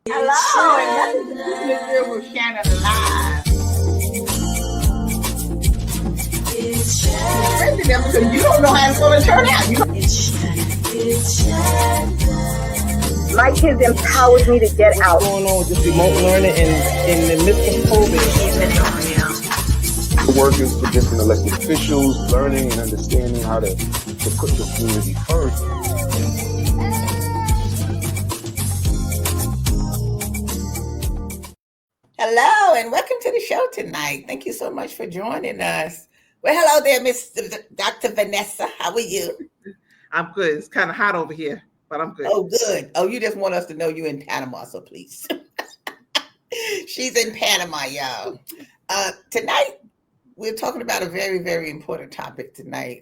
Hello, and welcome to Keeping It Real with Shannon Live. Friendly them because you don't know how it's going to turn out. My kids empowered me to get out. What's going on with this remote learning and in the midst of COVID? Working for different elected officials, learning and understanding how to put the community first. Hello, and welcome to the show tonight. Thank you so much for joining us. Well, hello there, Miss Dr. Vanessa. How are you? I'm good. It's kind of hot over here, but I'm good. Oh, good. Oh, you just want us to know you're in Panama, so please. She's in Panama, y'all. Tonight, we're talking about a very, very important topic tonight.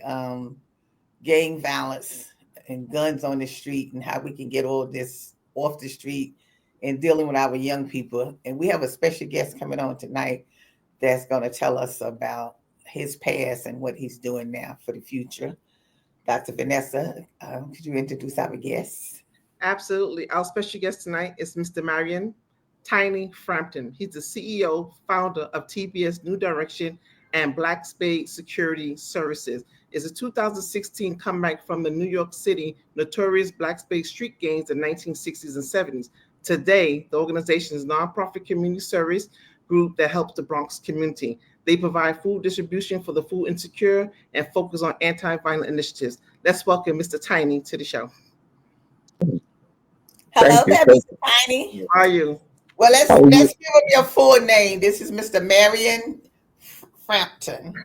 Gang violence and guns on the street and how we can get all this off the street and dealing with our young people. And we have a special guest coming on tonight that's going to tell us about his past and what he's doing now for the future. Dr. Vanessa, could you introduce our guest? Absolutely. Our special guest tonight is Mr. Marion Tiny Frampton. He's the CEO, founder of TBS New Direction and Black Spades Security Services. Is a 2016 comeback from the New York City notorious Black Spades street gangs in the 1960s and 70s. Today, the organization is a nonprofit community service group that helps the Bronx community. They provide food distribution for the food insecure and focus on anti-violent initiatives. Let's welcome Mr. Tiny to the show. Hello there, Mr. Tiny. How are you? Well, let's give him your full name. This is Mr. Marion Frampton,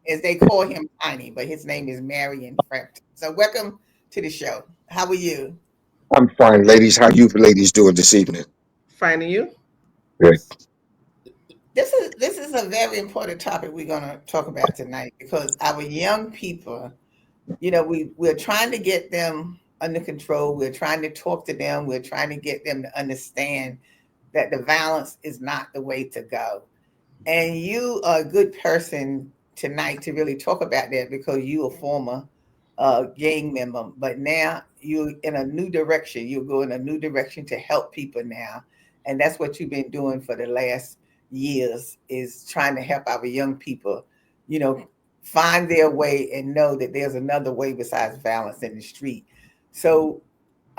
as they call him Tiny, but his name is Marion Frampton. So welcome to the show. How are you? I'm fine, ladies. How you ladies doing this evening? Fine, and you? Good. This is a very important topic we're going to talk about tonight because our young people, you know, we're trying to get them under control. We're trying to talk to them. We're trying to get them to understand that the violence is not the way to go. And you are a good person tonight to really talk about that because you are a former gang member, but now you're in a new direction. You're going a new direction to help people now. And that's what you've been doing for the last years, is trying to help our young people, you know, find their way and know that there's another way besides violence in the street. So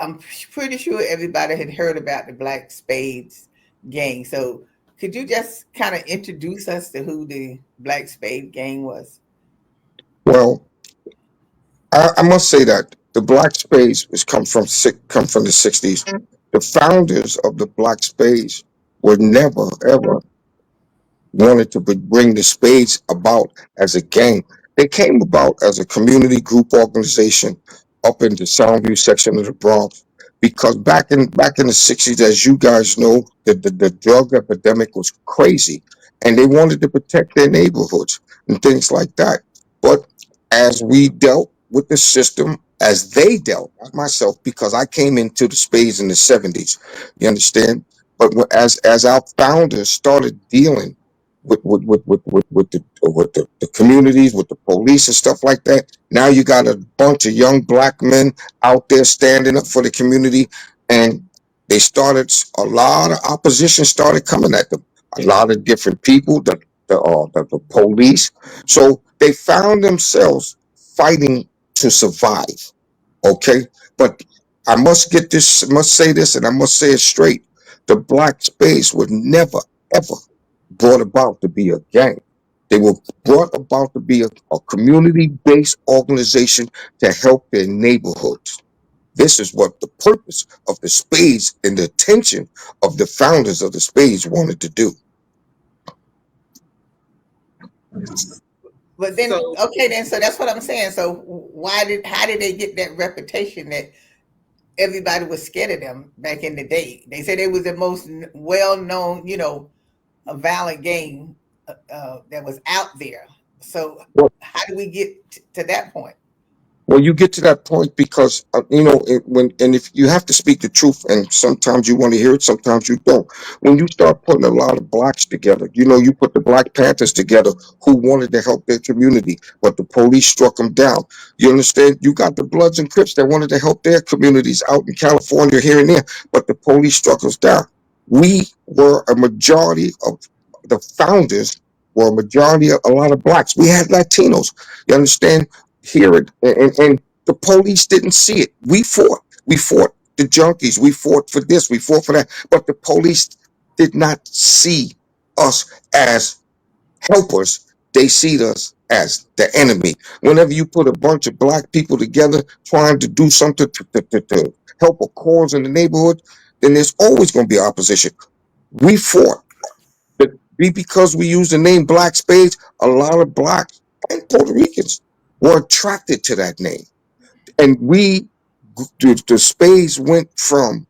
I'm pretty sure everybody had heard about the Black Spades gang. So could you just kind of introduce us to who the Black Spade gang was? Well, I must say that the Black Spades come from the 60s. The founders of the Black Spades were never ever wanted to bring the Spades about as a gang. They came about as a community group organization up in the Soundview section of the Bronx. Because back in the 60s, as you guys know, the drug epidemic was crazy. And they wanted to protect their neighborhoods and things like that. But as we dealt with the system, as they dealt, not myself, because I came into the Spades in the 70s, you understand? But as our founders started dealing with the communities, with the police and stuff like that. Now you got a bunch of young black men out there standing up for the community, and they started a lot of opposition started coming at them. A lot of different people, the police. So they found themselves fighting to survive. Okay, but must say this, and I must say it straight. The Black Spades would never ever brought about to be a gang. They were brought about to be a community-based organization to help their neighborhoods. This is what the purpose of the Spades and the intention of the founders of the Spades wanted to do. But then, okay, then, so that's what I'm saying. So how did they get that reputation that everybody was scared of them back in the day? They said they was the most well-known, you know, a violent gang that was out there. So Well, how do we get to that point? Well, you get to that point because if you have to speak the truth, and sometimes you want to hear it, sometimes you don't. When you start putting a lot of blacks together, you put the Black Panthers together who wanted to help their community, but the police struck them down. You understand? You got the Bloods and Crips that wanted to help their communities out in California, here and there, but the police struck us down. We were a majority of the founders were a majority of a lot of blacks. We had Latinos. You understand? Hear it, and the police didn't see it. We fought the junkies, we fought for this, we fought for that, but the police did not see us as helpers. They see us as the enemy. Whenever you put a bunch of black people together trying to do something to help a cause in the neighborhood, then there's always going to be opposition. We fought, but because we use the name Black Spades, a lot of blacks and Puerto Ricans were attracted to that name. And the Spades went from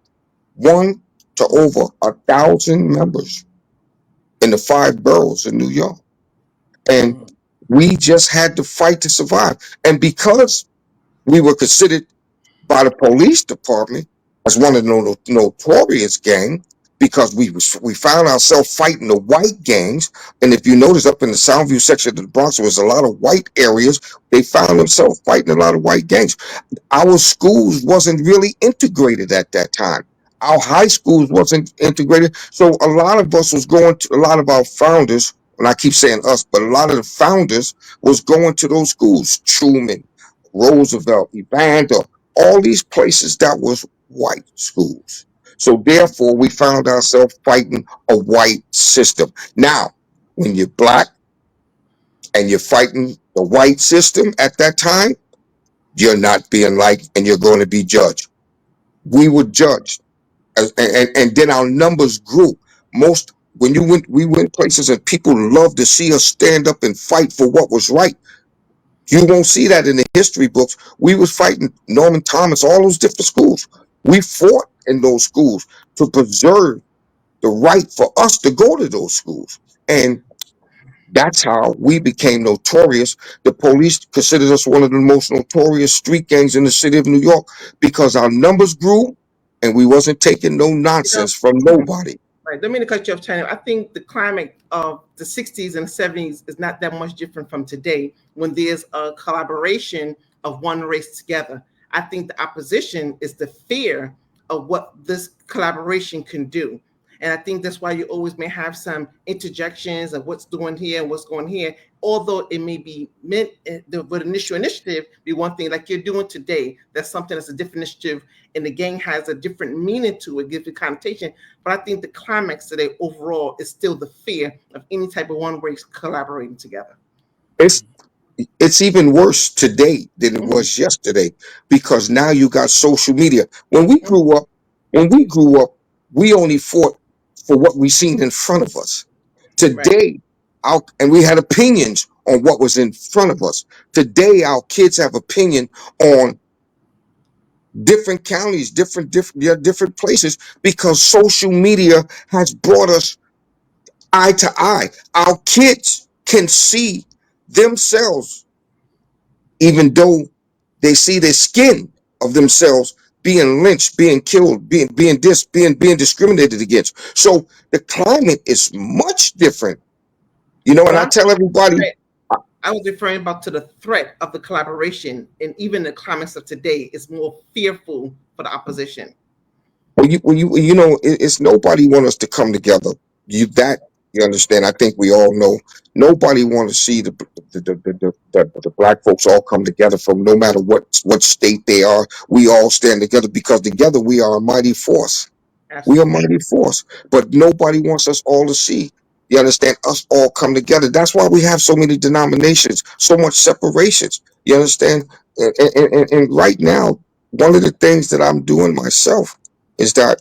one to over 1,000 members in the 5 boroughs in New York. And Mm. we just had to fight to survive. And because we were considered by the police department as one of the notorious gang, because we found ourselves fighting the white gangs. And if you notice, up in the Soundview section of the Bronx, there was a lot of white areas. They found themselves fighting a lot of white gangs. Our schools wasn't really integrated at that time. Our high schools wasn't integrated. So a lot of us was going to, a lot of our founders, and I keep saying us, but a lot of the founders was going to those schools, Truman, Roosevelt, Evander, all these places that was white schools. So therefore, we found ourselves fighting a white system. Now, when you're black and you're fighting the white system at that time, you're not being liked and you're going to be judged. We were judged, and then our numbers grew. Most when we went places and people loved to see us stand up and fight for what was right. You won't see that in the history books. We was fighting Norman Thomas, all those different schools. We fought in those schools to preserve the right for us to go to those schools. And that's how we became notorious. The police considered us one of the most notorious street gangs in the city of New York because our numbers grew and we wasn't taking no You know, nonsense from mhm. nobody. Right. Don't mean to cut you off, China. I think the climate of the 60s and 70s is not that much different from today when there's a collaboration of one race together. I think the opposition is the fear of what this collaboration can do. And I think that's why you always may have some interjections of what's doing here and what's going here, although it may be meant the initial initiative be one thing like you're doing today. That's something that's a different initiative, and the gang has a different meaning to it, gives it connotation. But I think the climax today overall is still the fear of any type of one race collaborating together. It's it's even worse today than it Mhm. was yesterday because now you got social media. Mhm. When we grew up, we only fought for what we seen in front of us. Right. Today, and we had opinions on what was in front of us. Today, our kids have opinion on different counties, different places because social media has brought us eye to eye. Our kids can see themselves even though they see their skin of themselves being lynched, being killed, being discriminated against. So the climate is much different, and Well, I I'm tell everybody, right. I was referring about to the threat of the collaboration, and even the climax of today is more fearful for the opposition. it's nobody want us to come together. You understand. I think we all know nobody want to see the black folks all come together from no matter what state they are. We all stand together because together we are a mighty force. We are a Absolutely. mighty force, but nobody wants us all to see. You understand? Us all come together. That's why we have so many denominations, so much separations. You understand? And right now, one of the things that I'm doing myself is that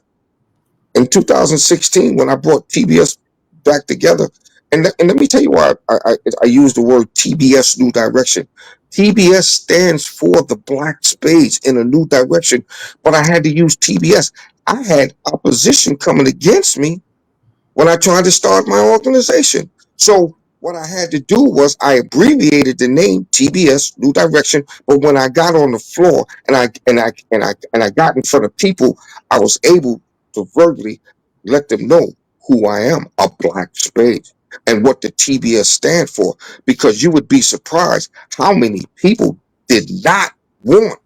in 2016 when I brought TBS back together. And let me tell you why I use the word TBS New Direction. TBS stands for the Black Spades in a New Direction, but I had to use TBS. I had opposition coming against me when I tried to start my organization. So what I had to do was I abbreviated the name TBS New Direction. But when I got on the floor and I got in front of people, I was able to verbally let them know who I am, a Black Spade, and what the TBS stand for. Because you would be surprised how many people did not want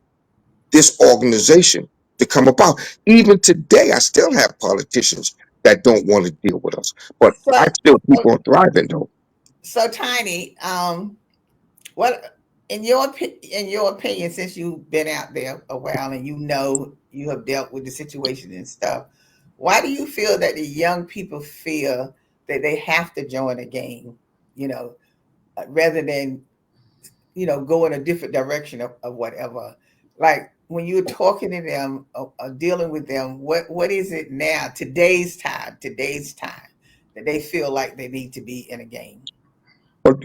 this organization to come about. Even today, I still have politicians that don't want to deal with us, but I So, still keep so, on thriving though. so Tiny, what in your opinion, since you've been out there a while and you have dealt with the situation and stuff, why do you feel that the young people feel that they have to join a game, you know, rather than go in a different direction of whatever? Like when you're talking to them, dealing with them, what is it now, today's time, that they feel like they need to be in a game? But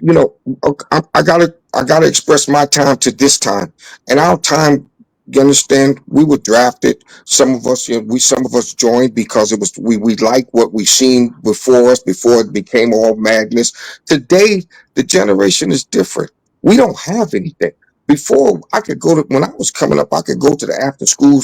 I gotta express my time to this time, and our time. You understand? We were drafted. Some of us, some of us joined because it was we like what we seen before us before it became all madness. Today, the generation is different. We don't have anything. Before, I could go to when I was coming up, I could go to the after school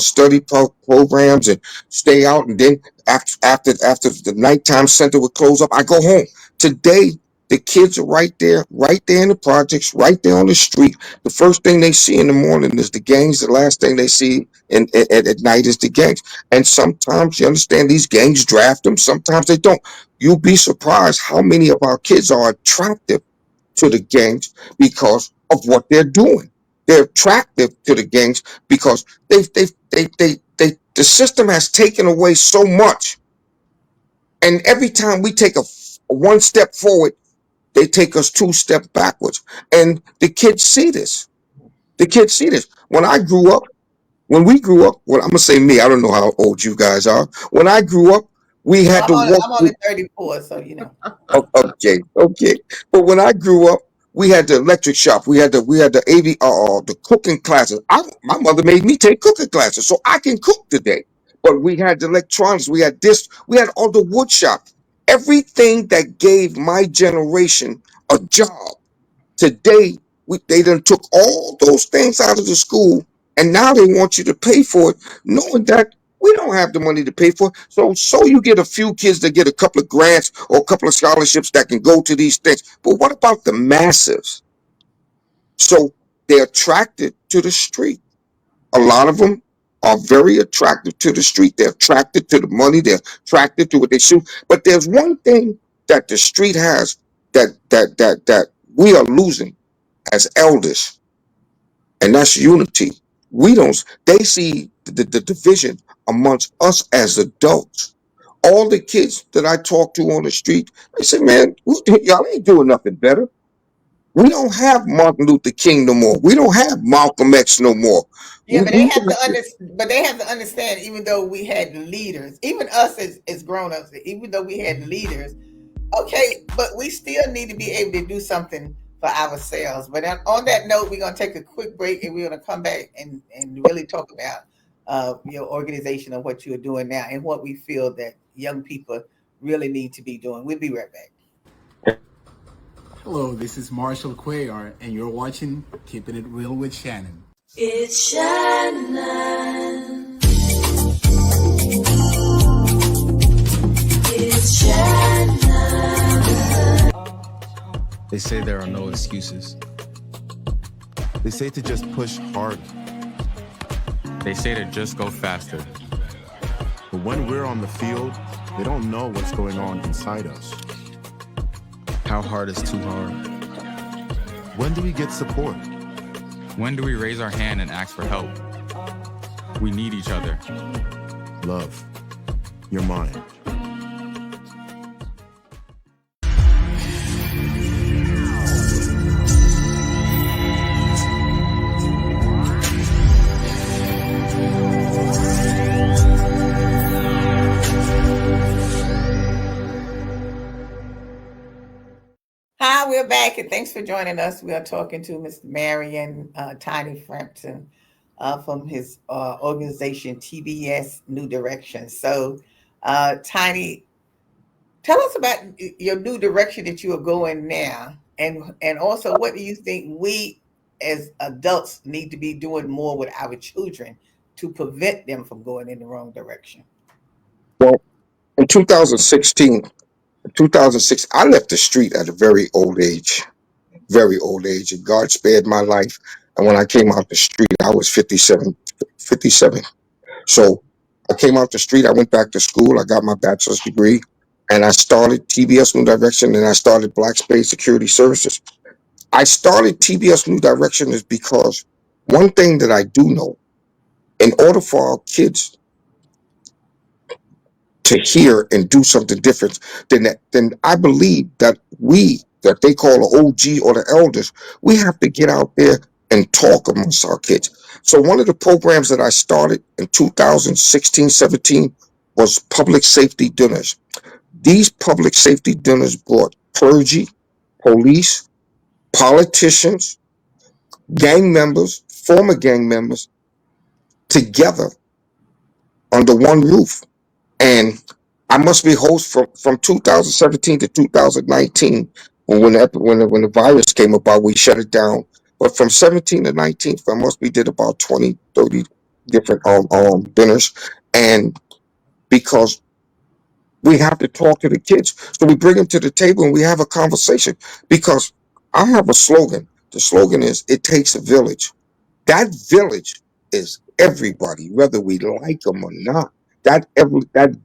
study programs and stay out, and then after the nighttime center would close up, I go home. Today, the kids are right there in the projects, right there on the street. The first thing they see in the morning is the gangs. The last thing they see at night is the gangs. And sometimes, you understand, these gangs draft them. Sometimes they don't. You'll be surprised how many of our kids are attractive to the gangs because of what they're doing. They're attractive to the gangs because the system has taken away so much. And every time we take a one step forward, they take us two steps backwards. And the kids see this. The kids see this. When we grew up, well, I'm gonna say me. I don't know how old you guys are. When I grew up, we Well, had to walk. I'm only 34, so you know. Okay, okay. But when I grew up, we had the electric shop. We had the AV, the cooking classes. My mother made me take cooking classes so I can cook today. But we had the electronics. We had this. We had all the wood shop. Everything that gave my generation a job. Today, they done took all those things out of the school, and now they want you to pay for it, knowing that we don't have the money to pay for it. So you get a few kids that get a couple of grants or a couple of scholarships that can go to these things. But what about the masses? So they're attracted to the street. A lot of them are very attractive to the street. They're attracted to the money. They're attracted to what they shoot. But there's one thing that the street has that we are losing as elders, and that's unity. We don't. They see the division amongst us as adults. All the kids that I talk to on the street, they say, "Man, y'all ain't doing nothing better. We don't have Martin Luther King no more. We don't have Malcolm X no more. Yeah, but We got they have to understand, even though we had leaders, even us as grown-ups, even though we had leaders, okay, but we still need to be able to do something for ourselves. But on that note, we're gonna take a quick break and we're gonna come back and really talk about your organization and what you're doing now and what we feel that young people really need to be doing. We'll be right back. Hello, this is Marshall Cuellar, and you're watching Keeping It Real with Shannon. It's Shannon. It's Shannon. They say there are no excuses. They say to just push hard. They say to just go faster. But when we're on the field, they don't know what's going on inside us. How hard is too hard? When do we get support? When do we raise our hand and ask for help? We need each other. Love. You're mine. Hi, we're back, and thanks for joining us. We are talking to Mr. Marion Tiny Frampton from his organization TBS New Direction. So, Tiny, Tell us about your new direction that you are going now, and also what do you think we as adults need to be doing more with our children to prevent them from going in the wrong direction? Well, in 2006, I left the street at a very old age, and God spared my life. And when I came out the street, I was 57, 57. So I came out the street, I went back to school, I got my bachelor's degree, and I started TBS New Direction, and I started Black Spades Security Services. I started TBS New Direction is because one thing that I do know, in order for our kids to hear and do something different, then I believe that that they call the OG or the elders, we have to get out there and talk amongst our kids. So one of the programs that I started in 2016, 17 was public safety dinners. These public safety dinners brought clergy, police, politicians, gang members, former gang members together under one roof. And I must be host from 2017 to 2019 when the virus came about, we shut it down. But from 17 to 19, I must be did about 20, 30 different dinners. And because we have to talk to the kids, so we bring them to the table and we have a conversation. Because I have a slogan. The slogan is, "It takes a village." That village is everybody, whether we like them or not. That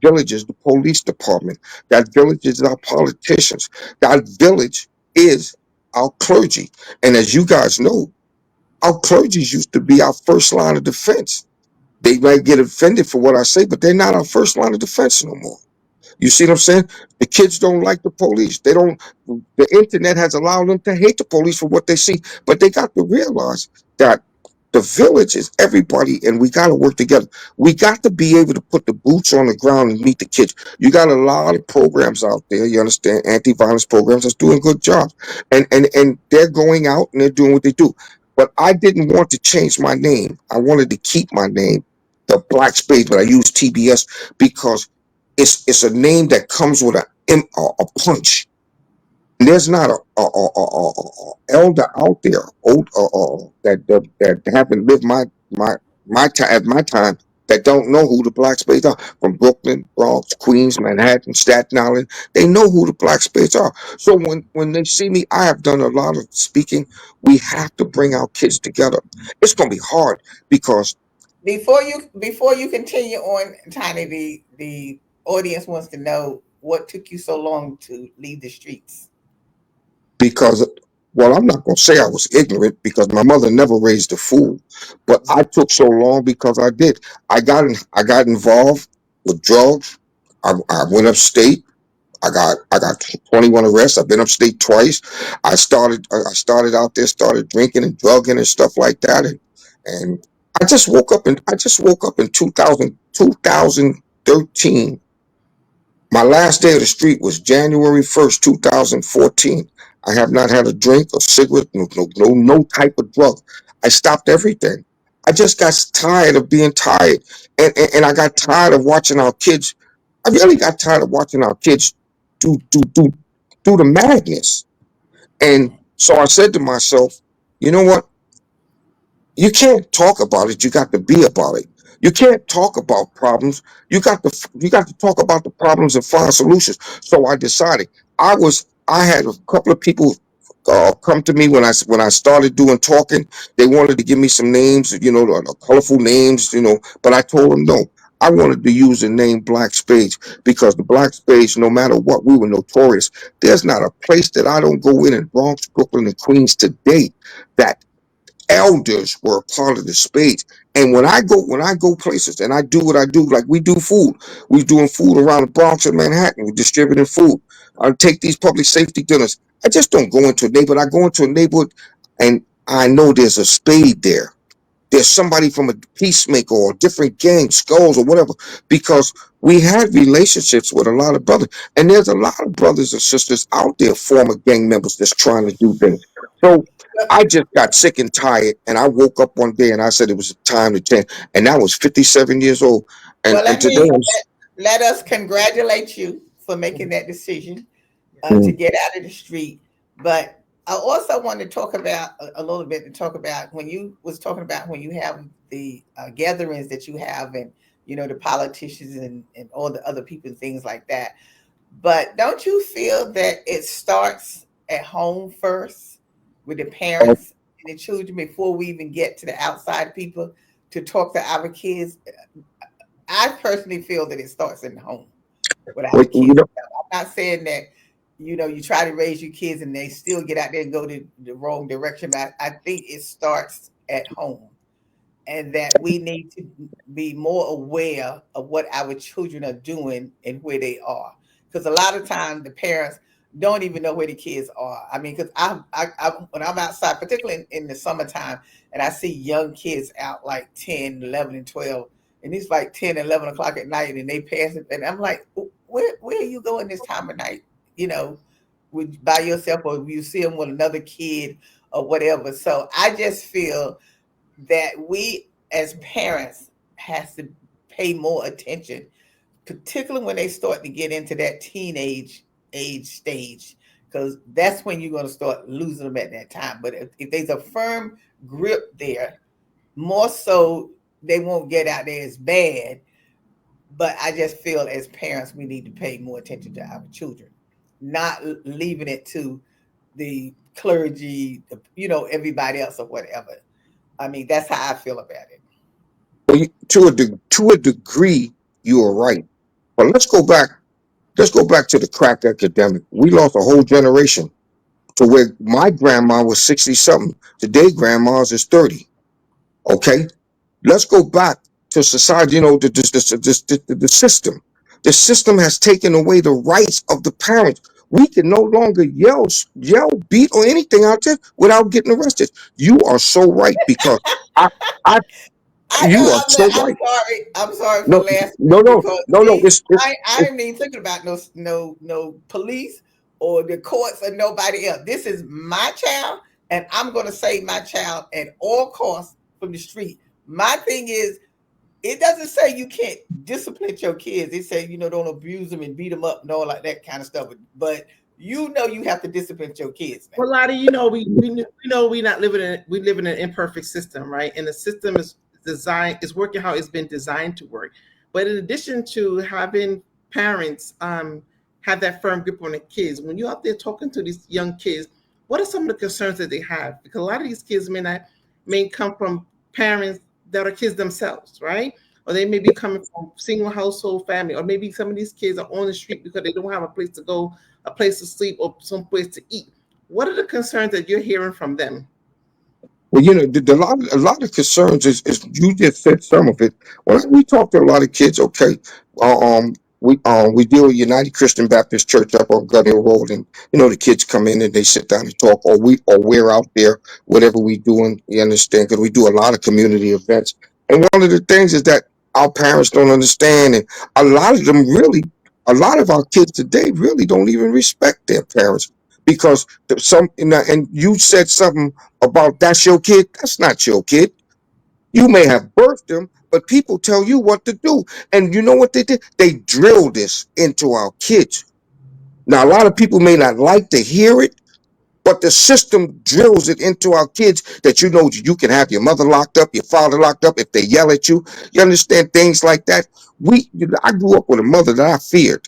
village is the police department. That village is our politicians. That village is our clergy. And as you guys know, our clergy used to be our first line of defense. They might get offended for what I say, but they're not our first line of defense no more. You see what I'm saying? The kids don't like the police. They don't. The internet has allowed them to hate the police for what they see, but they got to realize that the village is everybody, and we got to work together. We got to be able to put the boots on the ground and meet the kids. You got a lot of programs out there. You understand? Anti-violence programs that's doing good jobs, and they're going out and they're doing what they do. But I didn't want to change my name. I wanted to keep my name, the Black Spades, but I used TBS because it's a name that comes with a punch. And there's not a elder out there old that haven't lived my time at my time that don't know who the Black Spades are from Brooklyn, Bronx, Queens, Manhattan, Staten Island. They know who the Black Spades are. So when they see me, I have done a lot of speaking. We have to bring our kids together. It's gonna be hard because Before you continue on, Tiny, the audience wants to know what took you so long to leave the streets. because well, I'm not gonna say I was ignorant because my mother never raised a fool, but I took so long because I did. I got involved with drugs. I went upstate. I got 21 arrests. I've been upstate twice. I started out there, started drinking and drugging and stuff like that, and I just woke up in 2013. My last day of the street was January 1st, 2014. I have not had a drink, a cigarette, no type of drug. I stopped everything. I just got tired of being tired. And I got tired of watching our kids. I really got tired of watching our kids do, do, do, do the madness. And so I said to myself, you know what? You can't talk about it. You got to be about it. You can't talk about problems. You got to talk about the problems and find solutions. So I decided I had a couple of people come to me when I started doing talking. They wanted to give me some names, the colorful names, but I told them no. I wanted to use the name Black Spades because the Black Spades, no matter what, we were notorious. There's not a place that I don't go in Bronx, Brooklyn, and Queens today that elders were a part of the spades. And when I go places and I do what I do, like we do food, we doing food around the Bronx and Manhattan, we distributing food. I take these public safety dinners. I just don't go into a neighborhood. I go into a neighborhood and I know there's a spade there. There's somebody from a peacemaker or a different gang, skulls or whatever, because we had relationships with a lot of brothers. And there's a lot of brothers and sisters out there, former gang members that's trying to do things. So I just got sick and tired, and I woke up one day and I said it was time to change. And I was 57 years old. Well, And today I'm let us congratulate you for making that decision to Mm. get out of the street. But I also want to talk about a little bit to talk about when you was talking about when you have the gatherings that you have and the politicians and all the other people and things like that. But don't you feel that it starts at home first with the Oh, parents and the children before we even get to the outside people to talk to our kids? I personally feel that it starts in the home with our well, kids. I'm not saying that you try to raise your kids and they still get out there and go the wrong direction. But I think it starts at home, and that we need to be more aware of what our children are doing and where they are. Because a lot of times the parents don't even know where the kids are. I mean, because I when I'm outside, particularly in the summertime, and I see young kids out like 10, 11, and 12, and it's like 10, 11 o'clock at night, and they pass it, and I'm like, where are you going this time of night? You know, by yourself, or you see them with another kid or whatever. So I just feel that we as parents has to pay more attention, particularly when they start to get into that teenage age stage, because that's when you're going to start losing them at that time. But if there's a firm grip there, more so they won't get out there as bad. But I just feel as parents we need to pay more attention to our children, not leaving it to the clergy, everybody else or whatever. I mean, that's how I feel about it. to a degree, you are right. But let's go back. Let's go back to the crack epidemic. We lost a whole generation to where my grandma was 60 something. Today, grandma's is 30. Okay. Let's go back to society. The system. The system has taken away the rights of the parents. We can no longer yell, beat, or anything out there without getting arrested. You are so right because I, I, I you are know. so right. I'm sorry. I'm sorry for No, laughing no, no, because no, no. see, It's I ain't even thinking about no police or the courts or nobody else. This is my child, and I'm going to save my child at all costs from the street. My thing is, it doesn't say you can't discipline your kids. It says don't abuse them and beat them up and all like that kind of stuff. But you have to discipline your kids now. Well, Lottie, we know we live in an imperfect system, right? And the system is working how it's been designed to work. But in addition to having parents have that firm grip on the kids, when you're out there talking to these young kids, what are some of the concerns that they have? Because a lot of these kids may come from parents that are kids themselves, right? Or they may be coming from single household family, or maybe some of these kids are on the street because they don't have a place to go, a place to sleep, or some place to eat. What are the concerns that you're hearing from them? well, a lot of concerns is you just said some of it. When we talk to a lot of kids, okay, uh, um, we deal with United Christian Baptist Church up on Gun Hill Road, and the kids come in and they sit down and talk, or we're out there, whatever we doing, you understand? Because we do a lot of community events, and one of the things is that our parents don't understand, and a lot of them really, a lot of our kids today really don't even respect their parents because and you said something about that's your kid. That's not your kid. You may have birthed them, but people tell you what to do. And you know what they did? They drill this into our kids. Now, a lot of people may not like to hear it, but the system drills it into our kids that you can have your mother locked up, your father locked up if they yell at you. You understand things like that? I grew up with a mother that I feared.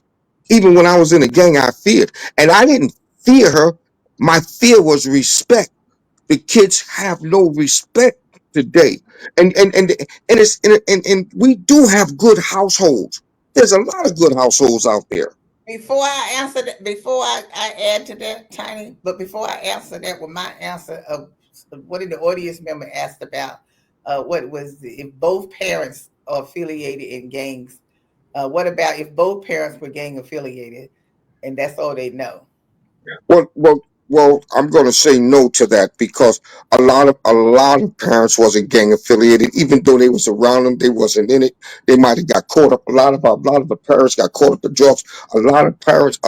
Even when I was in a gang, I feared. And I didn't fear her. My fear was respect. The kids have no respect today, and we do have good households. There's a lot of good households out there. Before I answer that, before I add to that, Tiny, but before I answer that with my answer of what did the audience member asked about, what was if both parents are affiliated in gangs? What about if both parents were gang affiliated and that's all they know? Well, well, well. I'm going to say no to that because a lot of parents wasn't gang affiliated, even though they was around them. They wasn't in it. They might have got caught up. A lot of the parents got caught up in drugs. A lot of parents.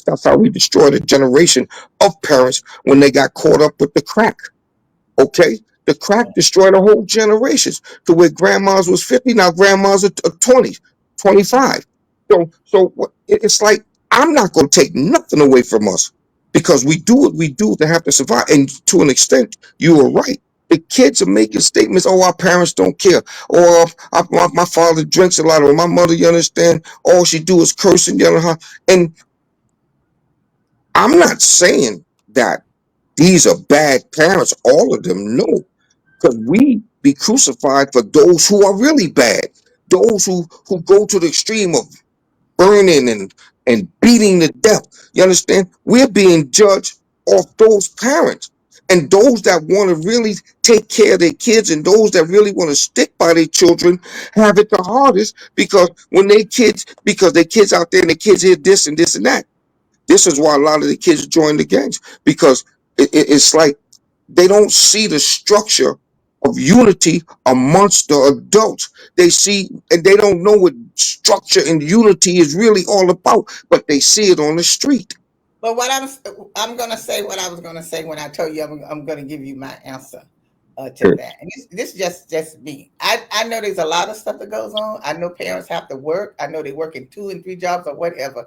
That's how we destroyed a generation of parents when they got caught up with the crack. Okay, the crack destroyed a whole generations to where grandmas was 50. Now grandmas are 20, 25. It's like I'm not going to take nothing away from us because we do what we do to have to survive. And to an extent, you are right. The kids are making statements. Oh, our parents don't care. Or my father drinks a lot. Or my mother, you understand, all she do is curse and yell at her. And I'm not saying that these are bad parents. All of them, no, because we be crucified for those who are really bad. Those who go to the extreme of burning and beating to death. You understand? We're being judged off those parents. And those that want to really take care of their kids and those that really want to stick by their children have it the hardest because because their kids out there and the kids hear this and this and that. This is why a lot of the kids join the gangs because it's like they don't see the structure of unity amongst the adults. They see and they don't know what structure and unity is really all about, but they see it on the street. But I'm going to say what I was going to say when I told you I'm going to give you my answer to Okay. that. And this just me. I know there's a lot of stuff that goes on. I know parents have to work. I know they work in 2 and 3 jobs or whatever.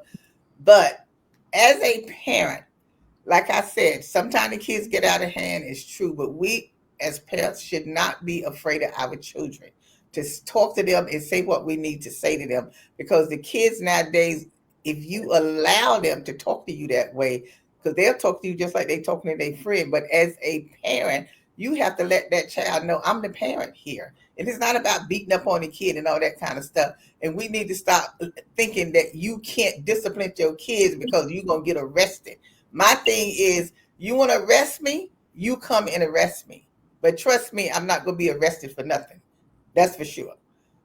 But as a parent, like I said, sometimes the kids get out of hand. It's true, but we as parents should not be afraid of our children to talk to them and say what we need to say to them because the kids nowadays, if you allow them to talk to you that way, because they'll talk to you just like they talking to their friend. But as a parent, you have to let that child know I'm the parent here. And it's not about beating up on the kid and all that kind of stuff. And we need to stop thinking that you can't discipline your kids because you're going to get arrested. My thing is, you want to arrest me, you come and arrest me. But trust me, I'm not going to be arrested for nothing. That's for sure. But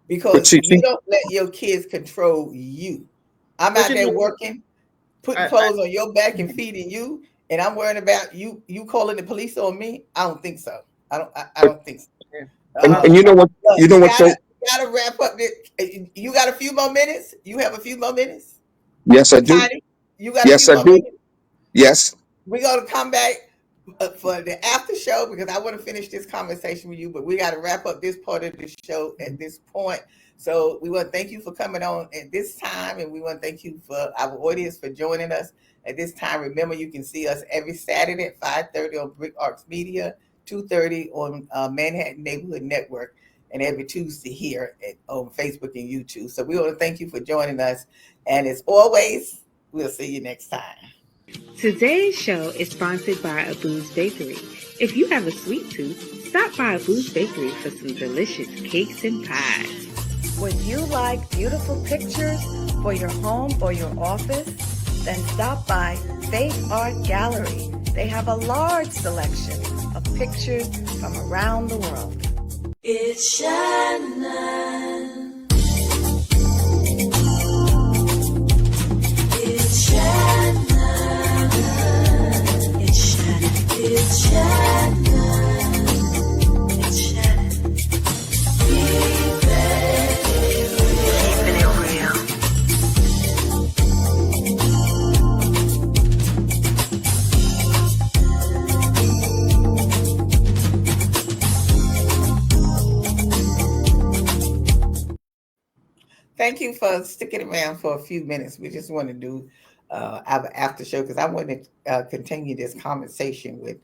Because you don't let your kids control you. I'm But out there working, putting clothes on your back and feeding you, and I'm worrying about you calling the police on me. I don't think so. I don't think so. and you know what Look, you know what so gotta wrap up this. You got a few more minutes? You have a few more minutes? yes I do. Tiny, you got a Yes few I more do. minutes? Yes. We're gonna come back for the after show because I want to finish this conversation with you, but we got to wrap up this part of the show at this point. So we want to thank you for coming on at this time, and we want to thank you for our audience for joining us at this time. Remember, you can see us every Saturday at 5:30 on Brick Arts Media, 2:30 on Manhattan Neighborhood Network, and every Tuesday here on Facebook and YouTube. So we want to thank you for joining us, and as always, we'll see you next time. Today's show is sponsored by Abu's Bakery. If you have a sweet tooth, stop by Abu's Bakery for some delicious cakes and pies. Would you like beautiful pictures for your home or your office? Then stop by Faith Art Gallery. They have a large selection of pictures from around the world. It's Shannon. It's Shannon. It's Shannon. It's Shannon. It's Shannon. Keeping it real. Thank you for sticking around for a few minutes. We just want to do our after show because I want to continue this conversation with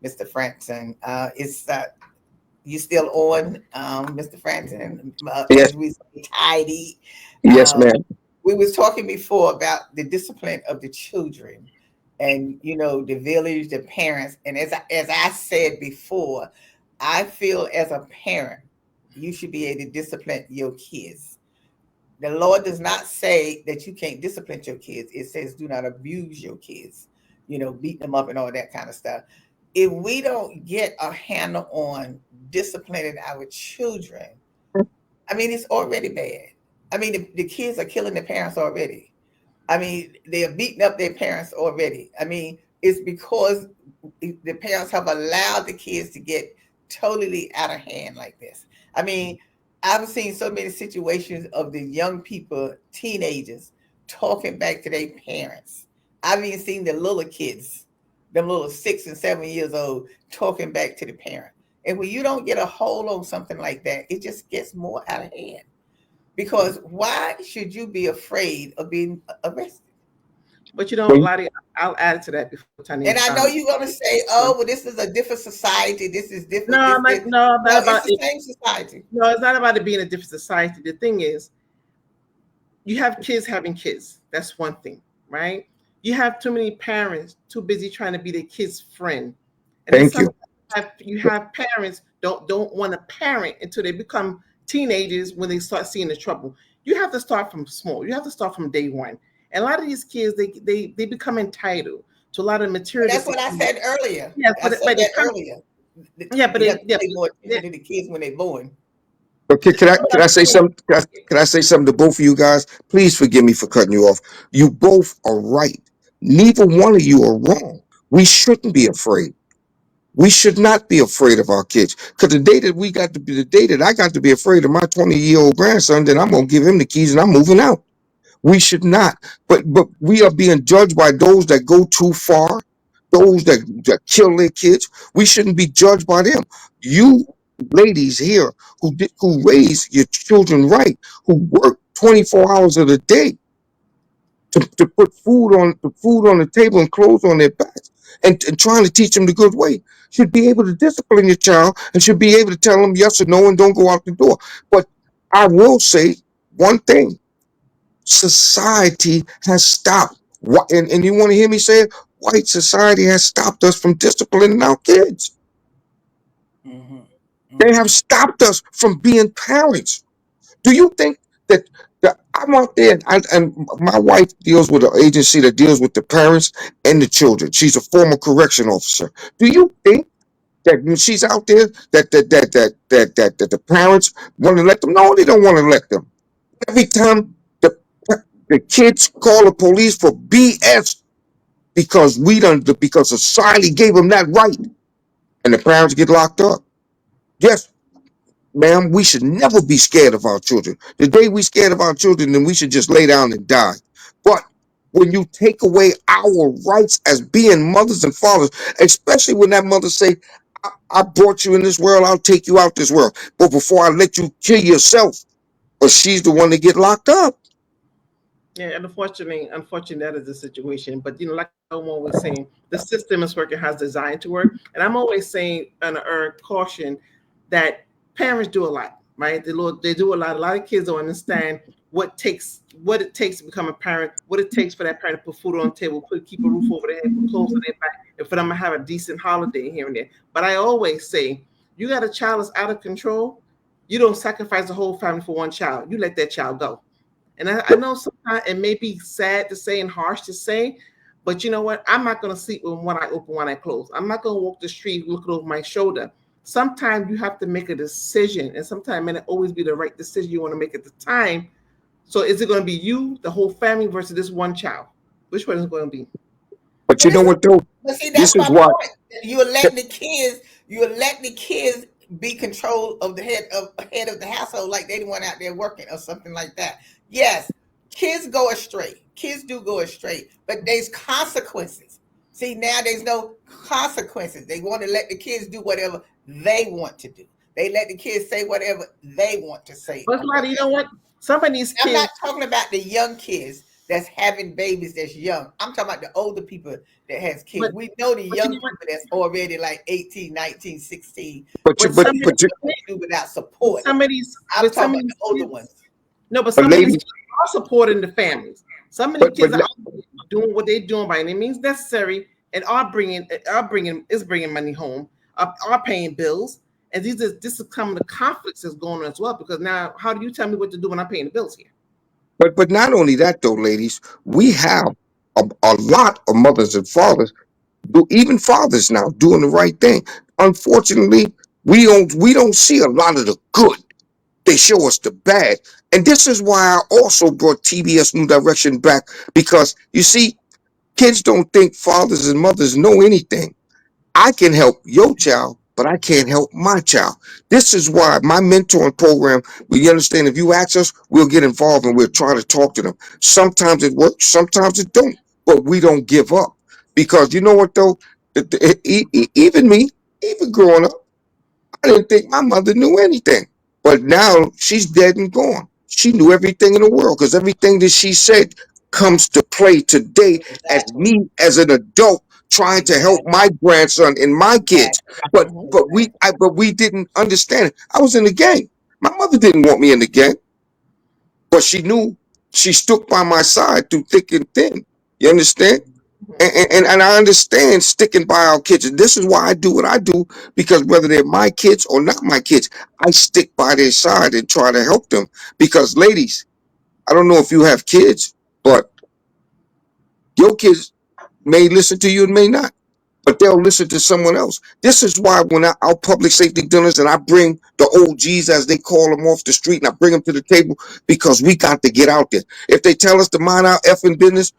Mr. Frampton. Is you still on, Mr. Frampton? Yes. As we say, tidy. Yes, ma'am. We was talking before about the discipline of the children, and the village, the parents, and as I said before, I feel as a parent, you should be able to discipline your kids. The Lord does not say that you can't discipline your kids. It says do not abuse your kids, beat them up and all that kind of stuff. If we don't get a handle on disciplining our children, I mean, it's already bad. I mean, the kids are killing their parents already. I mean, they're beating up their parents already. I mean, it's because the parents have allowed the kids to get totally out of hand like this. I mean, I've seen so many situations of the young people, teenagers, talking back to their parents. I've even seen the little kids, them little 6 and 7 years old, talking back to the parent. And when you don't get a hold on something like that, it just gets more out of hand. Because why should you be afraid of being arrested? But you know, Well, Lottie, I'll add to that before Tanya. And I know you're gonna say, "Oh, well, this is a different society. This is different. No, This, I'm this." not, no, No, not it's about the it. same society. No, it's not about it being a different society. The thing is, you have kids having kids. That's one thing, right? You have too many parents too busy trying to be their kid's friend, and then thank you. sometimes you have parents don't want to parent until they become teenagers when they start seeing the trouble. You have to start from small. You have to start from day one. And a lot of these kids, they become entitled to a lot of But material. that's what I said earlier. Yeah, I said but they that come. earlier. Yeah, but You have to yeah, pay more attention to the kids when they're born. Okay, can I say something? Can I say something to both of you guys? Please forgive me for cutting you off. You both are right. Neither one of you are wrong. We shouldn't be afraid. We should not be afraid of our kids. Because the day that we got to be the day that I got to be afraid of my 20-year-old grandson, then I'm gonna give him the keys and I'm moving out. We should not. But we are being judged by those that go too far, those that kill their kids. We shouldn't be judged by them. You ladies here who raise your children right, who work 24 hours of the day to put food on the table and clothes on their backs and trying to teach them the good way, should be able to discipline your child and should be able to tell them yes or no and don't go out the door. But I will say one thing: society has stopped. And you want to hear me say it? White society has stopped us from disciplining our kids. Mm-hmm. They Mm-hmm. have stopped us from being parents. Do you think that I'm out there and my wife deals with an agency that deals with the parents and the children? She's a former correction officer. Do you think that when she's out there that the parents want to let them? No, they don't want to let them. Every time the the kids call the police for BS because society gave them that right, and the parents get locked up. Yes, ma'am, we should never be scared of our children. The day we scared of our children, then we should just lay down and die. But when you take away our rights as being mothers and fathers, especially when that mother say, I brought you in this world, I'll take you out this world. But before I let you kill yourself, but she's the one that get locked up. Yeah, and unfortunately, that is the situation. But like I'm always saying, the system is working has designed to work, and I'm always saying on a caution that parents do a lot, right? They do a lot. A lot of kids don't understand what it takes to become a parent, what it takes for that parent to put food on the table, keep a roof over their head, put clothes on their back, and for them to have a decent holiday here and there. But I always say, you got a child that's out of control, you don't sacrifice the whole family for one child. You let that child go. And I know sometimes it may be sad to say and harsh to say, but you know what? I'm not going to sleep with one eye open, one eye closed. I'm not going to walk the street looking over my shoulder. Sometimes you have to make a decision, and sometimes it may not always be the right decision you want to make at the time. So is it going to be you, the whole family, versus this one child? Which one is it going to be? But you know what though? But see, This that's is my why. point. You're letting the kids be control of the head of the household, like they the one out there working or something like that. Yes, kids go astray. Kids do go astray, but there's consequences. See, now there's no consequences. They want to let the kids do whatever they want to do. They let the kids say whatever they want to say. But you know what? Some of these I'm kids. not talking about the young kids that's having babies that's young. I'm talking about the older people that has kids. But, We know the but young you know what? people that's already like 18, 19, 16. But you But some of but you these, Do without support. some of these, I'm but some talking of about the these older kids, ones. no, but but some of these ladies, kids are supporting the families. Some of the kids but are doing what they're doing by any means necessary, and are bringing money home, are paying bills, and this is some of the conflicts that's going on as well. Because now, how do you tell me what to do when I'm paying the bills here? but not only that though, ladies, we have a lot of mothers and fathers, even fathers now doing the right thing. Unfortunately, we don't see a lot of the good. They show us the bad. And this is why I also brought TBS New Direction back, because you see, kids don't think fathers and mothers know anything. I can help your child, but I can't help my child. This is why my mentoring program, we understand if you ask us, we'll get involved and we'll try to talk to them. Sometimes it works, sometimes it don't, but we don't give up. Because you know what though? Even me, even growing up, I didn't think my mother knew anything. But now she's dead and gone. She knew everything in the world because everything that she said comes to play today as Exactly. me as an adult trying to help Exactly. my grandson and my kids. Exactly. But Mhm. but we I, but we didn't understand it. I was in the gang. My mother didn't want me in the gang, but she knew she stuck by my side through thick and thin. You understand? Mhm. And I understand sticking by our kids. And this is why I do what I do, because whether they're my kids or not my kids, I stick by their side and try to help them. Because ladies, I don't know if you have kids, but your kids may listen to you and may not, but they'll listen to someone else. This is why when our public safety dinners and I bring the OGs, as they call them, off the street, and I bring them to the table, because we got to get out there. If they tell us to mind our effing business,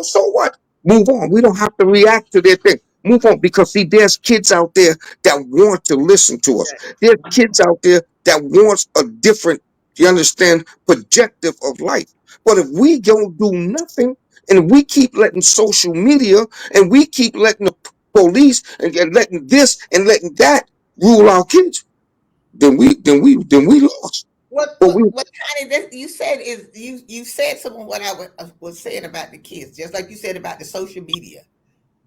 so what? Move on. We don't have to react to their thing. Move on, because see, there's kids out there that want to listen to us. There's kids out there that wants a different, you understand, projective of life. But if we don't do nothing, and if we keep letting social media and we keep letting the police and letting this and letting that rule our kids, then we lost. What But what we what kind of this you said is you said some of what I was saying about the kids, just like you said about the social media.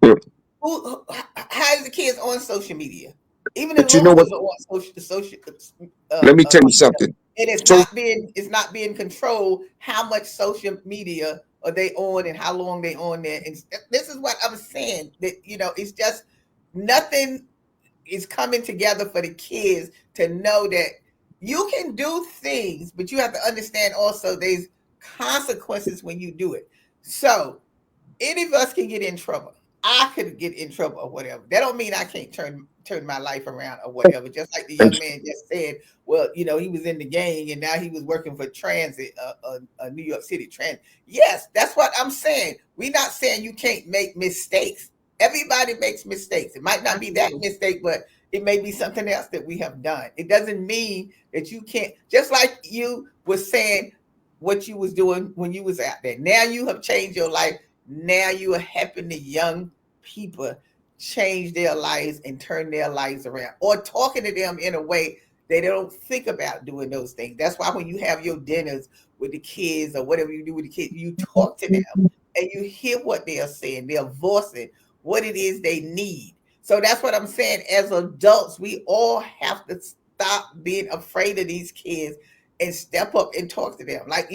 yeah. How is the kids on social media? Even the But you little know what? ones are on social Let me tell you media, something. and So it's not being controlled how much social media are they on and how long they on there. And this is what I'm saying, that it's just nothing is coming together for the kids to know that you can do things, but you have to understand also there's consequences when you do it. So any of us can get in trouble. I could get in trouble or whatever. That don't mean I can't turn my life around or whatever. Just like the young man just said, well, he was in the gang and now he was working for transit, New York City Transit. Yes, that's what I'm saying. We're not saying you can't make mistakes. Everybody makes mistakes. It might not be that Absolutely. mistake, but it may be something else that we have done. It doesn't mean that you can't. Just like you was saying what you was doing when you was out there. Now you have changed your life. Now you are helping the young people change their lives and turn their lives around, or talking to them in a way they don't think about doing those things. That's why when you have your dinners with the kids or whatever you do with the kids, you talk to them and you hear what they are saying. They're voicing what it is they need. So that's what I'm saying. As adults, we all have to stop being afraid of these kids and step up and talk to them. Like,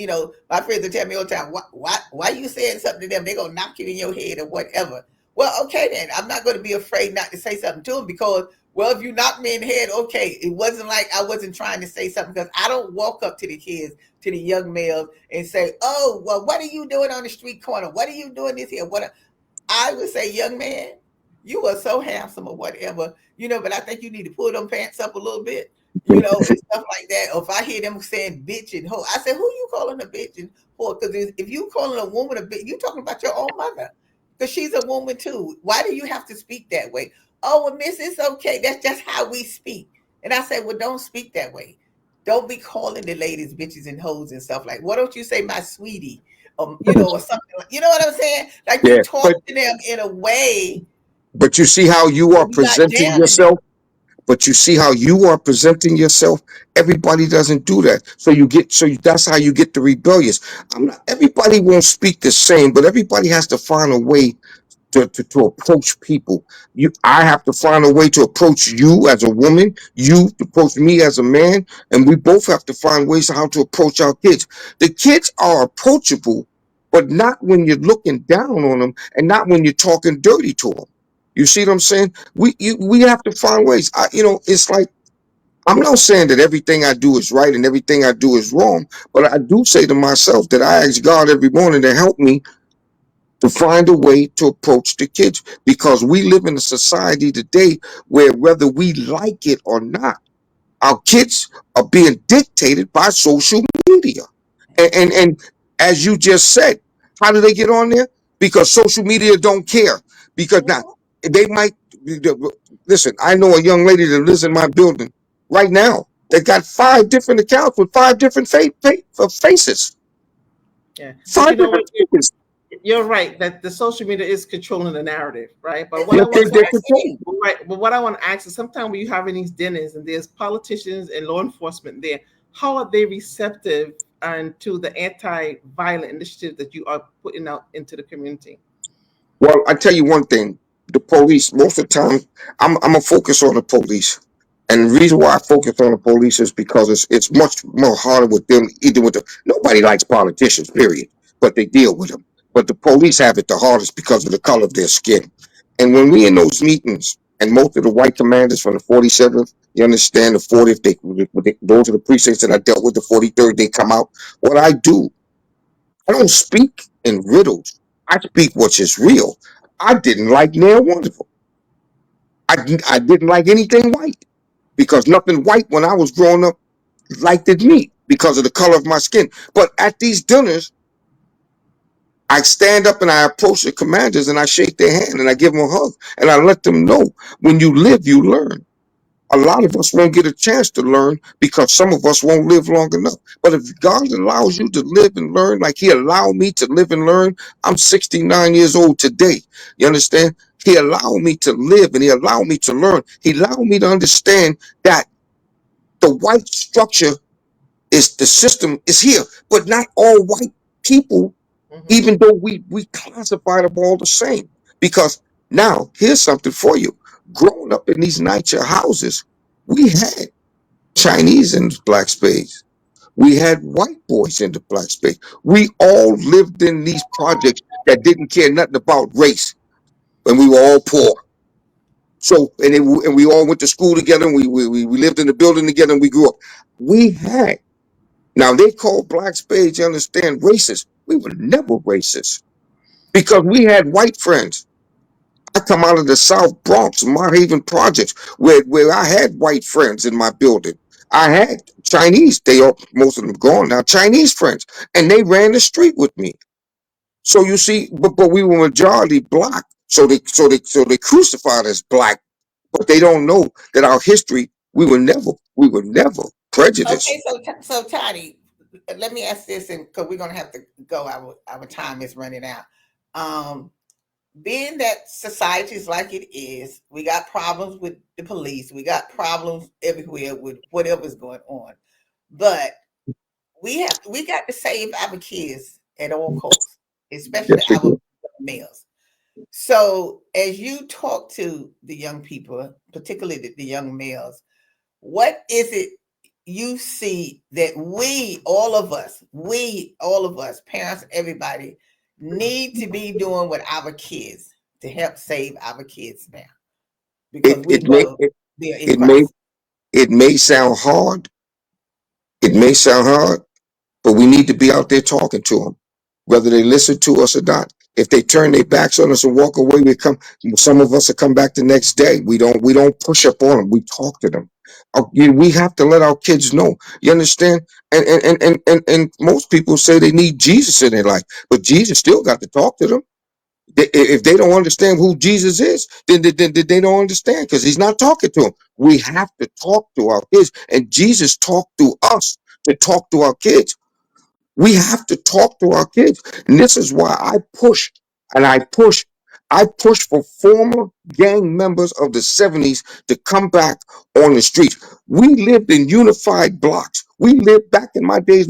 my friends will tell me all the time, why you saying something to them? They're going to knock you in your head or whatever. Well, okay, then. I'm not going to be afraid not to say something to them because, well, if you knock me in the head, okay, it wasn't like I wasn't trying to say something, because I don't walk up to the kids, to the young males and say, oh, well, what are you doing on the street corner? What are you doing this here? I would say, young man, you are so handsome or whatever, but I think you need to pull them pants up a little bit, and stuff like that. Or if I hear them saying bitch and hoe, I say, who you calling a bitch and hoe? Because if you calling a woman a bitch, you talking about your own mother, because she's a woman too. Why do you have to speak that way? Oh, well, miss, it's okay. That's just how we speak. And I say, well, don't speak that way. Don't be calling the ladies bitches and hoes and stuff like. Why don't you say my sweetie? Or something. You know what I'm saying? Like, you yeah, talk to them in a way but you see how you that are you're not presenting downing them. yourself. But you see how you are presenting yourself. Everybody doesn't do that. That's how you get the rebellious. Everybody won't speak the same, but everybody has to find a way to approach people. I have to find a way to approach you as a woman, you to approach me as a man, and we both have to find ways how to approach our kids. The kids are approachable, but not when you're looking down on them and not when you're talking dirty to them. You see what I'm saying? We have to find ways. It's like, I'm not saying that everything I do is right and everything I do is wrong, but I do say to myself that I ask God every morning to help me to find a way to approach the kids, because we live in a society today where, whether we like it or not, our kids are being dictated by social media. And as you just said, how do they get on there? Because social media don't care. Because now they might listen. I know a young lady that lives in my building right now that got 5 different accounts with 5 different faces. Yeah, but 5 you know what? different faces. You're right that the social media is controlling the narrative, right? But what I Yes, want to they're ask, controlled. right? But what I want to ask is, sometimes when you having these dinners and there's politicians and law enforcement there, how are they receptive and to the anti-violent initiative that you are putting out into the community? Well, I tell you one thing: the police. Most of the time, I'm a focus on the police, and the reason why I focus on the police is because it's much more harder with them. Either with the nobody likes politicians, period, but they deal with them. But the police have it the hardest because of the color of their skin. And when we in those meetings, and most of the white commanders from the 47th, you understand, the 40th, those are the precincts that I dealt with. The 43rd, they come out. What I do, I don't speak in riddles. I speak what's is real. I didn't like near one of them. I didn't like anything white because nothing white when I was growing up liked it me because of the color of my skin. But at these dinners, I stand up and I approach the commanders and I shake their hand and I give them a hug and I let them know when you live, you learn. A lot of us won't get a chance to learn because some of us won't live long enough. But if God allows you to live and learn, like He allowed me to live and learn, I'm 69 years old today. You understand? He allowed me to live and He allowed me to learn. He allowed me to understand that the white structure is the system is here, but not all white people, even though we classify them all the same. Because now here's something for you. Growing up in these NYCHA houses, we had Chinese in the Black Spades. We had white boys in the Black Spades. We all lived in these projects that didn't care nothing about race, and we were all poor. So, and we all went to school together, and we lived in the building together, and we grew up. We had, now they call Black Spades, you understand, racist. We were never racist because we had white friends. I come out of the South Bronx, Mott Haven projects, where I had white friends in my building. I had Chinese, most of them gone now, Chinese friends, and they ran the street with me. So you see, but we were majority black, so they crucified us black, but they don't know that our history, we were never prejudiced. Okay, so Toddy, let me ask this, and because we're gonna have to go, our time is running out. Um, Being that society is like it is, we got problems with the police, we got problems everywhere with whatever's going on, but we got to save our kids at all costs, especially Yes, we our do. males. So as you talk to the young people, particularly the young males, what is it you see that we all of us, parents, everybody, need to be doing with our kids to help save our kids now? Because It we it may know it, they're in it may crisis. it may sound hard. It may sound hard, but we need to be out there talking to them, whether they listen to us or not. If they turn their backs on us and walk away, we come. Some of us will come back the next day. We don't push up on them. We talk to them. We have to let our kids know. You understand? And most people say they need Jesus in their life, but Jesus still got to talk to them. If they don't understand who Jesus is, then they don't understand because He's not talking to them. We have to talk to our kids, and Jesus talked to us to talk to our kids. We have to talk to our kids. And this is why I push for former gang members of the 70s to come back on the streets. We lived in unified blocks. We lived back in my days,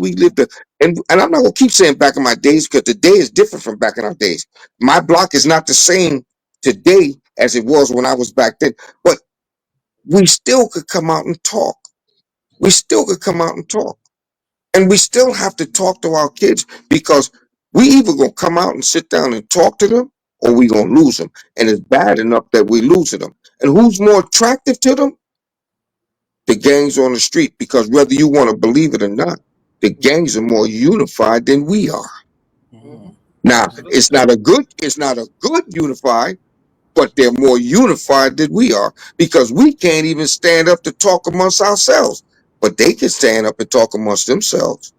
and I'm not gonna keep saying back in my days because today is different from back in our days. My block is not the same today as it was when I was back then, but we still could come out and talk. We still could come out and talk. And we still have to talk to our kids because we either gonna come out and sit down and talk to them or we gonna lose them. And it's bad enough that we losing them. And who's more attractive to them? The gangs on the street. Because whether you want to believe it or not, the gangs are more unified than we are. Now, Absolutely. it's not a good unified, but they're more unified than we are because we can't even stand up to talk amongst ourselves. But they can stand up and talk amongst themselves.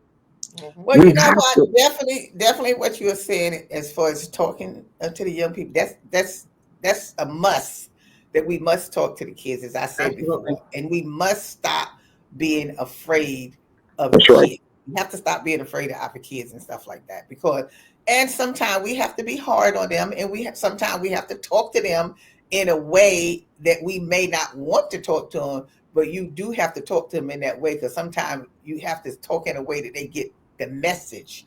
Well, We you know have what? to. Definitely, what you are saying as far as talking to the young people. That's a must. That we must talk to the kids, as I said Absolutely. before, and we must stop being afraid of the That's right. kids. We have to stop being afraid of our kids and stuff like that. And sometimes we have to be hard on them, and sometimes we have to talk to them in a way that we may not want to talk to them, but you do have to talk to them in that way because sometimes you have to talk in a way that they get the message.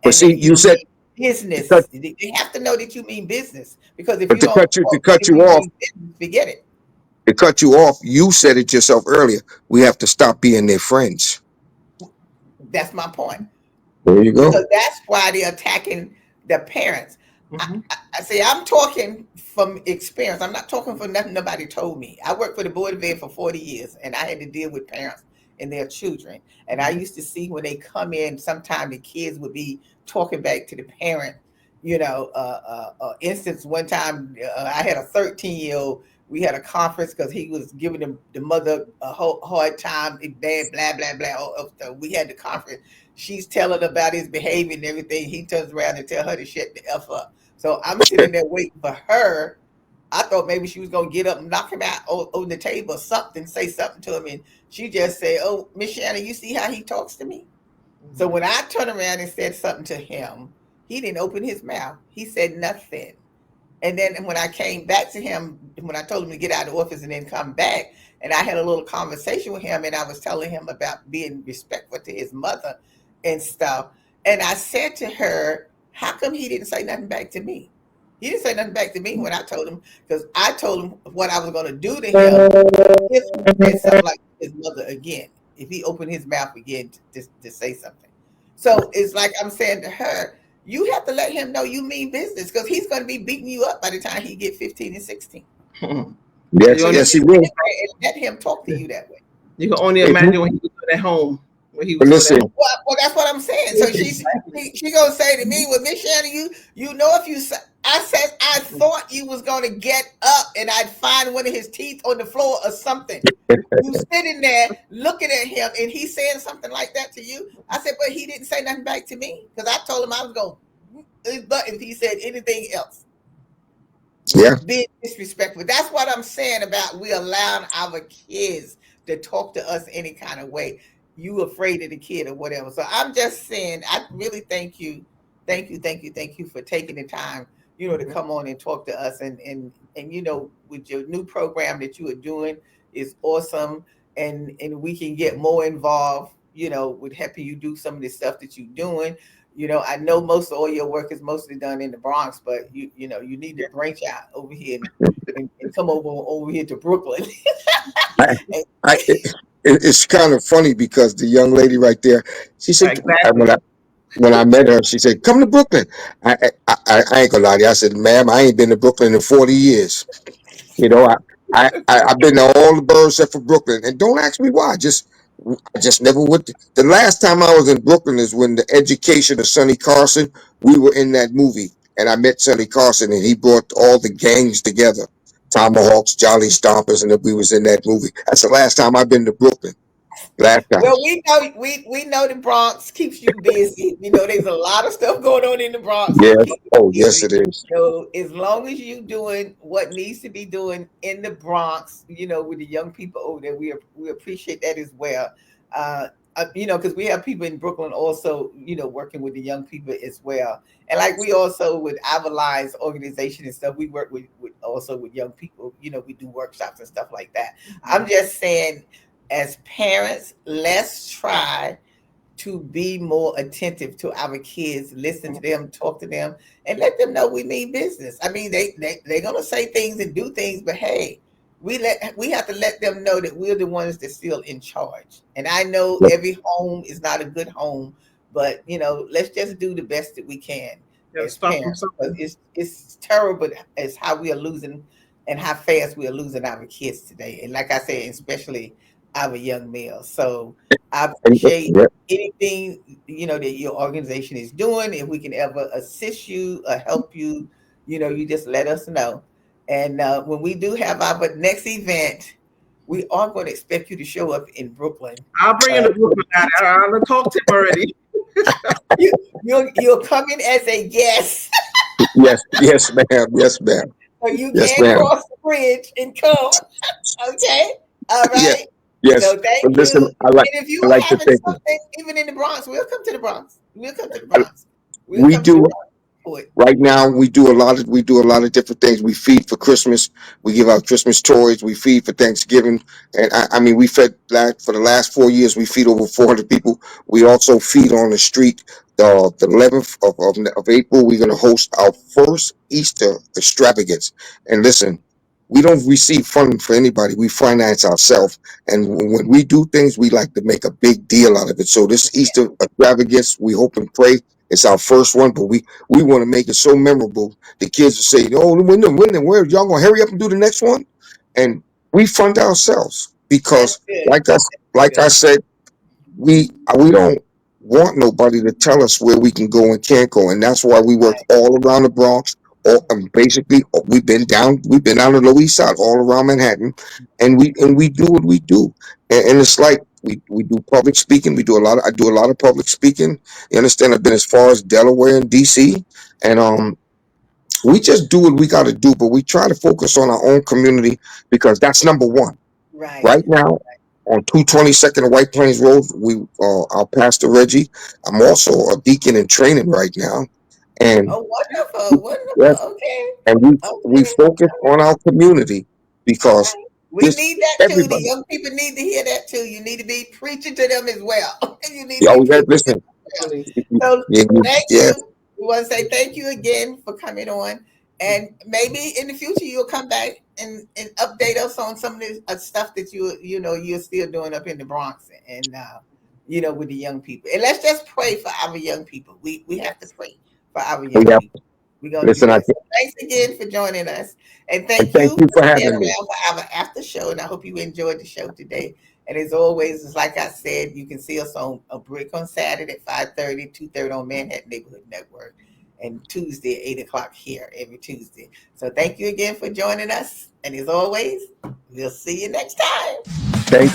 But And see, that you you said mean business. because, They have to know that you mean business, because if but you don't to talk cut if you you off, mean business, forget it. to cut you off, you said it yourself earlier. We have to stop being their friends. That's my point. There you Because go. that's why they're attacking the parents. Mm-hmm. I say I'm talking from experience. I'm not talking for nothing nobody told me. I worked for the Board of Ed for 40 years, and I had to deal with parents and their children. And I used to see when they come in, sometimes the kids would be talking back to the parent. Instance one time, I had a 13-year-old. We had a conference because he was giving the mother a hard time, bad, blah, blah, blah. We had the conference. She's telling about his behavior and everything. He turns around and tell her to shut the F up. So I'm sitting there waiting for her. I thought maybe she was going to get up and knock him out on the table or something, say something to him. And she just said, "Oh, Miss Shannon, you see how he talks to me?" So when I turned around and said something to him, he didn't open his mouth. He said nothing. And then when I came back to him, when I told him to get out of the office and then come back, and I had a little conversation with him, and I was telling him about being respectful to his mother and stuff. And I said to her, "How come he didn't say nothing back to me?" He didn't say nothing back to me when I told him, because I told him what I was going to do to him if he said something like his mother again, if he opened his mouth again to say something. So it's like I'm saying to her, you have to let him know you mean business, because he's going to be beating you up by the time he get 15 and 16. Yes, So you yes, just he will. let him talk to you that way. You can only If imagine you, when he was doing at home. When he but was doing at listen, home. Well, that's what I'm saying. So she gonna say to me, "Well, Miss Shannon, you know if you say," I said, "I thought you was gonna get up and I'd find one of his teeth on the floor or something. You sitting there looking at him and he's saying something like that to you." I said, "But he didn't say nothing back to me, because I told him I was going." But if he said anything else, yeah, being disrespectful. That's what I'm saying about we allowing our kids to talk to us any kind of way. You afraid of the kid or whatever. So I'm just saying, I really thank you for taking the time, to come on and talk to us. And with your new program that you are doing is awesome. And we can get more involved, with helping you do some of the stuff that you're doing. I know most of all your work is mostly done in the Bronx, but you need to branch out over here and come over here to Brooklyn. I, it's kind of funny because the young lady right there, she said, Exactly. when I met her, she said, "Come to Brooklyn." I ain't gonna lie to you. I said, "Ma'am, I ain't been to Brooklyn in 40 years. You know, I've been to all the boroughs except for Brooklyn, and don't ask me why. I just never went. The last time I was in Brooklyn is when the Education of Sonny Carson. We were in that movie, and I met Sonny Carson, and he brought all the gangs together, Tomahawks, Jolly Stompers, and we was in that movie. That's the last time I've been to Brooklyn. Last time. Well, we know the Bronx keeps you busy. There's a lot of stuff going on in the Bronx to Yes. keep Oh, you yes, busy. it is. So as long as you doing what needs to be doing in the Bronx, with the young people over there, we appreciate that as well. Because we have people in Brooklyn also, working with the young people as well. And like we also with our Lives organization and stuff, we work with also with young people. We do workshops and stuff like that. I'm just saying, as parents, let's try to be more attentive to our kids, listen to them, talk to them, and let them know we mean business. I mean, they're gonna say things and do things, but hey, we have to let them know that we're the ones that's still in charge. And I know every home is not a good home, but let's just do the best that we can as Start from parents. But something. it's terrible as how we are losing and how fast we are losing our kids today. And like I said, especially our young males. So I appreciate Yep. anything that your organization is doing. If we can ever assist you or help you, you just let us know. And when we do have our next event, we are going to expect you to show up in Brooklyn. I'll bring in the Brooklyn guy. I'll talk to him already. You're coming as a guest. Yes, yes, ma'am. Yes, ma'am. So you Yes, can ma'am. cross the bridge and come. Okay. All Yes, right. yes. So thank But you. listen, And if you I are like to having think something, even in the Bronx, we'll come to the Bronx. We'll come to the I- Bronx. We'll we come to the do. Bronx. Right now, we do a lot of different things. We feed for Christmas. We give out Christmas toys. We feed for Thanksgiving, and I mean, we fed that for the last 4 years. We feed over 400 people. We also feed on the street. The 11th of April, we're going to host our first Easter extravagance. And listen, we don't receive funding for anybody. We finance ourselves, and when we do things, we like to make a big deal out of it. So this Easter extravagance, we hope and pray it's our first one, but we want to make it so memorable. The kids will say, "Oh, when, where y'all gonna hurry up and do the next one?" And we fund ourselves because, like us, like I said, we don't want nobody to tell us where we can go and can't go, and that's why we work all around the Bronx. Basically, we've been down the Lower East Side, all around Manhattan, and we do what we do, and it's like we do public speaking. I do a lot of public speaking. You understand? I've been as far as Delaware and DC, and we just do what we got to do, but we try to focus on our own community because that's number one. Right now, on 222nd of White Plains Road, our pastor Reggie. I'm also a deacon in training right now, and Oh, wonderful, yes, wonderful. Okay. and we focus on our community All because right. We this need that too. The everybody. young people need to hear that too. You need to be preaching to them as well. You need to be Y'all preaching to them listen. as well. So thank Yes, you. We want to say thank you again for coming on. And maybe in the future you'll come back and update us on some of the stuff that you're still doing up in the Bronx and with the young people. And let's just pray for our young people. We have to pray for our we young have. people. We're gonna do Listen, that. So thanks again for joining us. And and thank thank you you for for staying having me. around for our after show. And I hope you enjoyed the show today. And as always, it's like I said, you can see us on a break on Saturday at 5:30, 2:30 on Manhattan Neighborhood Network, and Tuesday at 8 o'clock here every Tuesday. So thank you again for joining us. And as always, we'll see you next time. Thank